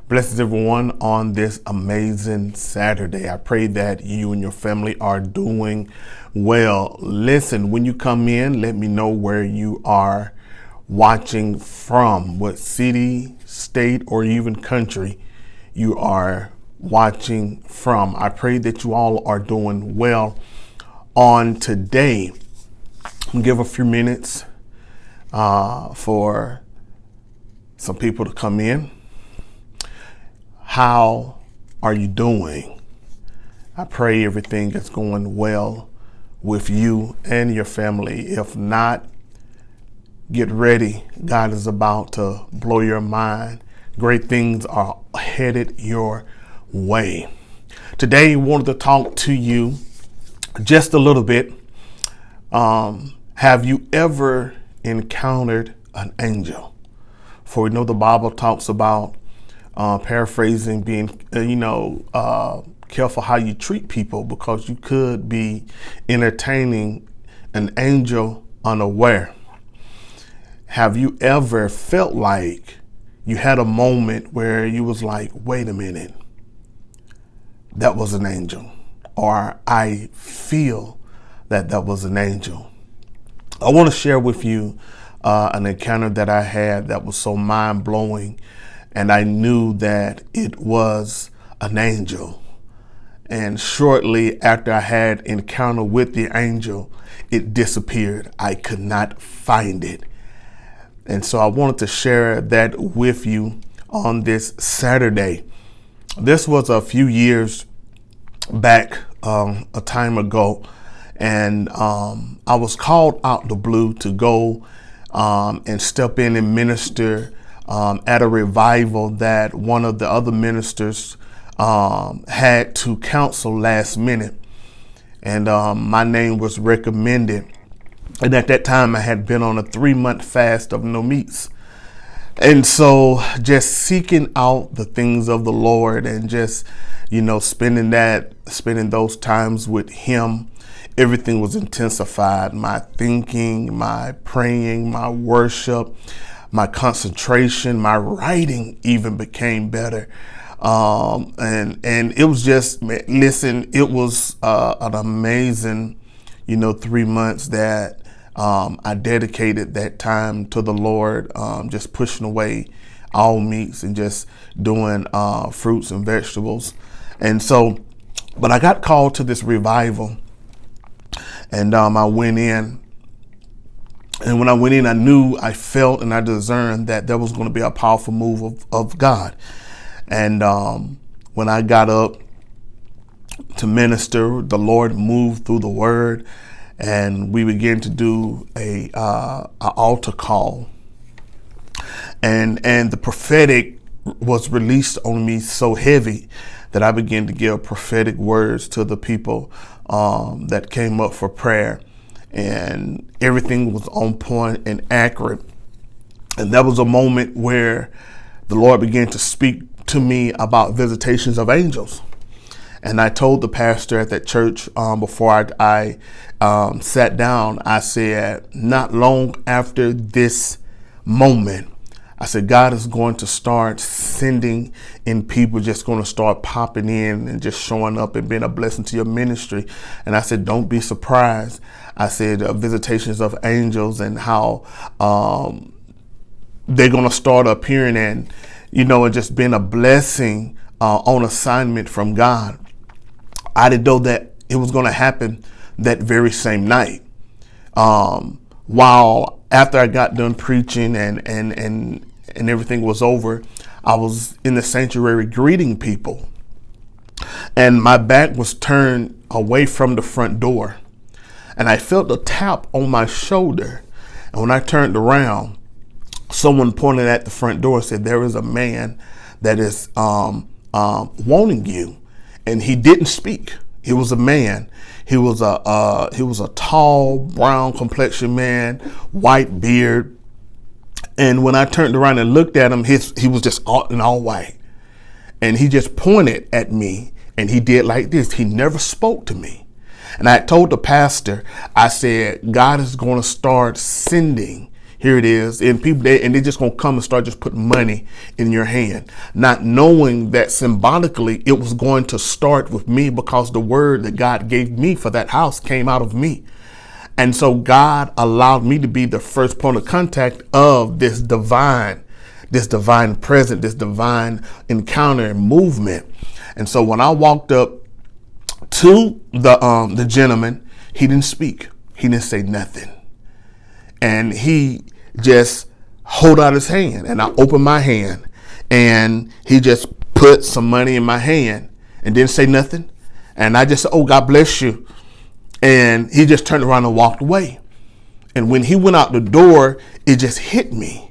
Blessings everyone on this amazing Saturday. I pray that you and your family are doing well. Listen, when you come in, let me know where you are watching from, what city, state, or even country you are watching from. I pray that you all are doing well on today. I'll give a few minutes for some people to come in. How are you doing? I pray everything is going well with you and your family. If not, get ready. God is about to blow your mind. Great things are headed your way. Today, I wanted to talk to you just a little bit. Have you ever encountered an angel? For we know the Bible talks about paraphrasing, being, careful how you treat people, because you could be entertaining an angel unaware. Have you ever felt like you had a moment where you was like, wait a minute, that was an angel, or I feel that was an angel? I want to share with you an encounter that I had that was so mind-blowing, and I knew that it was an angel. And shortly after I had encounter with the angel, it disappeared. I could not find it. And so I wanted to share that with you on this Saturday. This was a few years back, a time ago, and I was called out the blue to go and step in and minister at a revival that one of the other ministers had to cancel last minute. And my name was recommended. And at that time, I had been on a 3-month fast of no meats. And so just seeking out the things of the Lord and just, spending those times with him, everything was intensified. My thinking, my praying, my worship, my concentration, my writing even became better. And it was just, listen, it was an amazing, 3 months that I dedicated that time to the Lord, just pushing away all meats and just doing fruits and vegetables. And so, but I got called to this revival, and I went in. And when I went in, I knew, I felt, and I discerned that there was going to be a powerful move of God. And when I got up to minister, the Lord moved through the word, and we began to do a altar call. And the prophetic was released on me so heavy that I began to give prophetic words to the people that came up for prayer. And everything was on point and accurate. And that was a moment where the Lord began to speak to me about visitations of angels. And I told the pastor at that church before I sat down, I said, not long after this moment, I said, God is going to start sending in people, just going to start popping in and just showing up and being a blessing to your ministry. And I said, don't be surprised. I said, visitations of angels, and how they're going to start appearing and, and just being a blessing on assignment from God. I didn't know that it was going to happen that very same night. While after I got done preaching and everything was over, I was in the sanctuary greeting people, and my back was turned away from the front door, and I felt a tap on my shoulder. And when I turned around, someone pointed at the front door and said, there is a man that is wanting you. And he didn't speak. He was a man. He was a tall, brown complexion man, white beard. And when I turned around and looked at him, he was just all white. And he just pointed at me, and he did like this. He never spoke to me. And I told the pastor, I said, God is going to start sending here it is. And people, they're just going to come and start just putting money in your hand, not knowing that symbolically it was going to start with me, because the word that God gave me for that house came out of me. And so God allowed me to be the first point of contact of this divine presence, this divine encounter and movement. And so when I walked up to the gentleman, he didn't speak. He didn't say nothing. And he just hold out his hand, and I opened my hand, and he just put some money in my hand and didn't say nothing. And I just said, "Oh, God bless you." And he just turned around and walked away. And when he went out the door, it just hit me.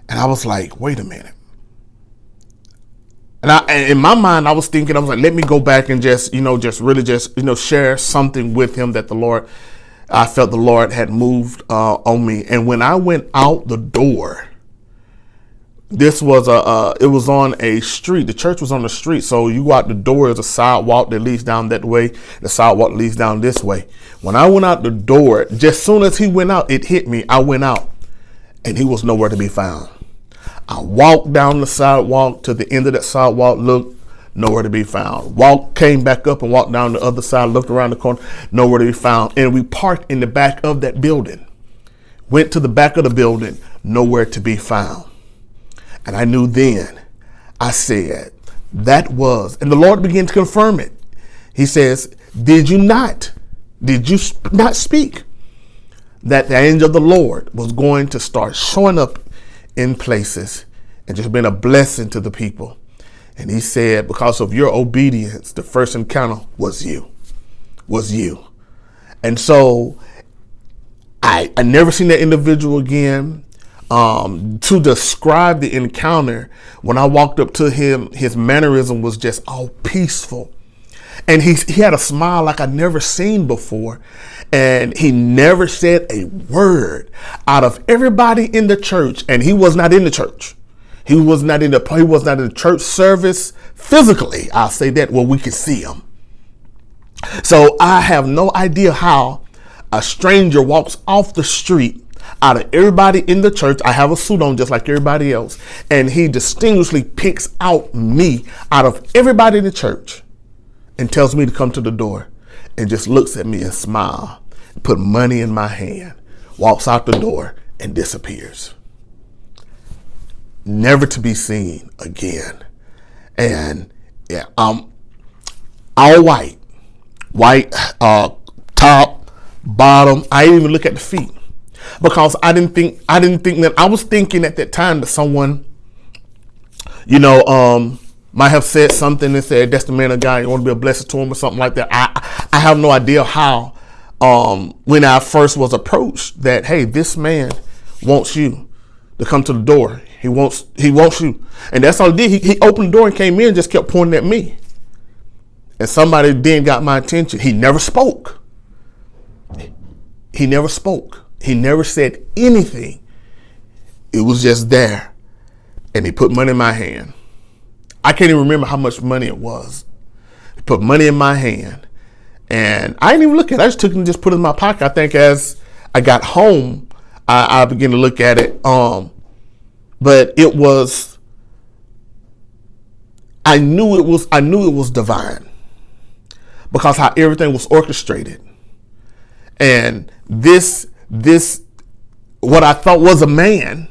And I was like, wait a minute. And in my mind, I was thinking, I was like, let me go back and just share something with him that I felt the Lord had moved on me. And when I went out the door, this was it was on a street. The church was on the street. So you go out the door, there's a sidewalk that leads down that way. The sidewalk leads down this way. When I went out the door, just soon as he went out, it hit me. I went out and he was nowhere to be found. I walked down the sidewalk to the end of that sidewalk, looked, nowhere to be found. Came back up and walked down the other side, looked around the corner, nowhere to be found. And we parked in the back of that building. Went to the back of the building, nowhere to be found. And I knew then, I said, that was, and the Lord began to confirm it. He says, did you not speak that the angel of the Lord was going to start showing up in places and just being a blessing to the people? And he said, because of your obedience, the first encounter was you. And so I never seen that individual again. To describe the encounter, when I walked up to him, his mannerism was just all peaceful. And he had a smile like I'd never seen before. And he never said a word. Out of everybody in the church, and he was not in the church. He was not in the church service physically. I'll say that, where we could see him. So I have no idea how a stranger walks off the street. Out of everybody in the church, I have a suit on just like everybody else. And he distinguishedly picks out me out of everybody in the church and tells me to come to the door, and just looks at me and smiles, put money in my hand, walks out the door and disappears. Never to be seen again. And yeah, all white, top, bottom. I didn't even look at the feet. Because I didn't think that, I was thinking at that time that someone, might have said something and said, that's the man of God, you want to be a blessing to him or something like that. I have no idea how, when I first was approached, that, hey, this man wants you to come to the door. He wants you. And that's all he did. He opened the door and came in and just kept pointing at me. And somebody then got my attention. He never spoke. He never said anything. It was just there. And he put money in my hand. I can't even remember how much money it was. He put money in my hand. And I didn't even look at it. I just took it and just put it in my pocket. I think as I got home, I began to look at it. But it was, I knew it was divine. Because how everything was orchestrated. And this, what I thought was a man,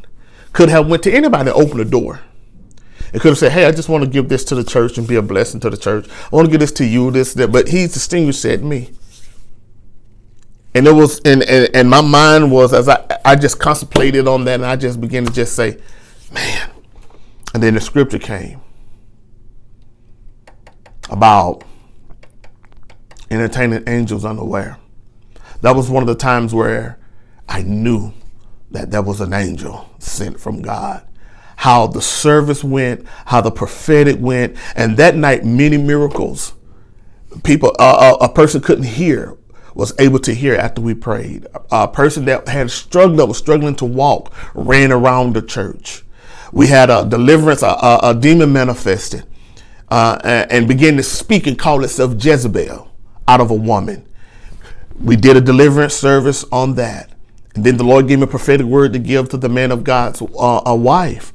could have went to anybody and opened the door. It could have said, hey, I just want to give this to the church and be a blessing to the church. I want to give this to you, this, that. But he distinguished said me. And it was, and my mind was, as I just contemplated on that, and I just began to just say, man. And then the scripture came about entertaining angels unaware. That was one of the times where I knew that there was an angel sent from God. How the service went, how the prophetic went, and that night many miracles. People, a person couldn't hear was able to hear after we prayed. A person that was struggling to walk, ran around the church. We had a deliverance, a demon manifested, and began to speak and call itself Jezebel out of a woman. We did a deliverance service on that. And then the Lord gave me a prophetic word to give to the man of God's a wife.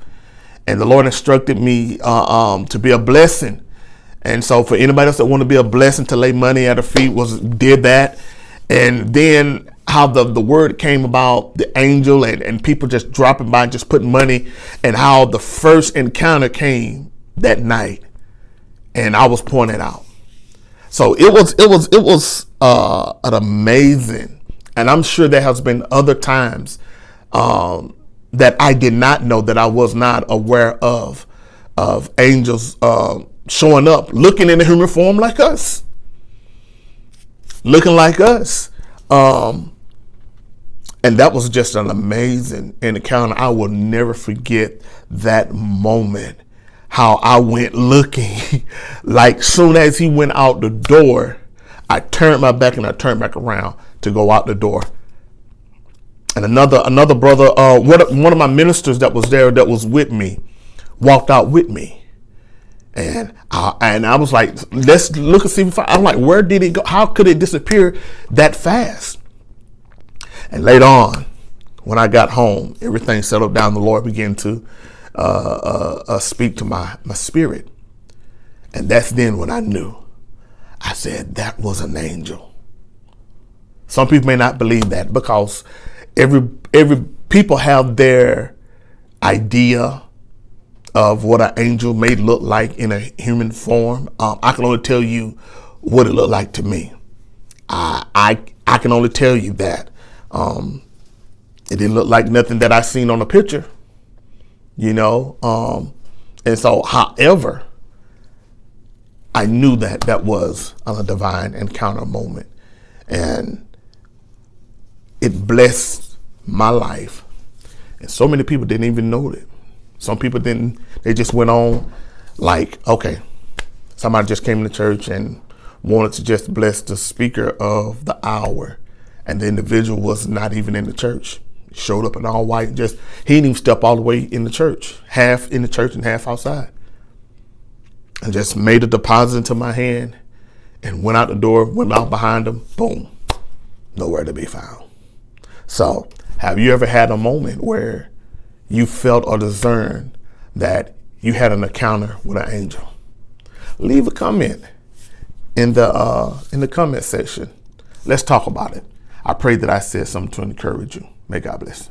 And the Lord instructed me to be a blessing. And so for anybody else that want to be a blessing, to lay money at her feet, did that. And then how the word came about the angel and people just dropping by, just putting money, and how the first encounter came that night. And I was pointed out. So it was an amazing, and I'm sure there has been other times that I did not know, that I was not aware of angels showing up, looking in a human form like us, looking like us. And that was just an amazing encounter. I will never forget that moment. How I went looking, like soon as he went out the door, I turned my back and I turned back around to go out the door. And another brother, one of my ministers that was there, that was with me, walked out with me. And I was like, let's look and see if I'm like, where did it go? How could it disappear that fast? And later on, when I got home, everything settled down. The Lord began to speak to my spirit. And that's then when I knew. I said, that was an angel. Some people may not believe that, because every people have their idea of what an angel may look like in a human form. I can only tell you what it looked like to me. I can only tell you that it didn't look like nothing that I seen on a picture. And so, however, I knew that was a divine encounter moment, and it blessed my life. And so many people didn't even know it. Some people didn't. They just went on like, okay, somebody just came to church and wanted to just bless the speaker of the hour, and the individual was not even in the church. Showed up in all white. He didn't even step all the way in the church, half in the church and half outside. And just made a deposit into my hand and went out the door, went out behind him, boom, nowhere to be found. So have you ever had a moment where you felt or discerned that you had an encounter with an angel? Leave a comment in the comment section. Let's talk about it. I pray that I said something to encourage you. May God bless.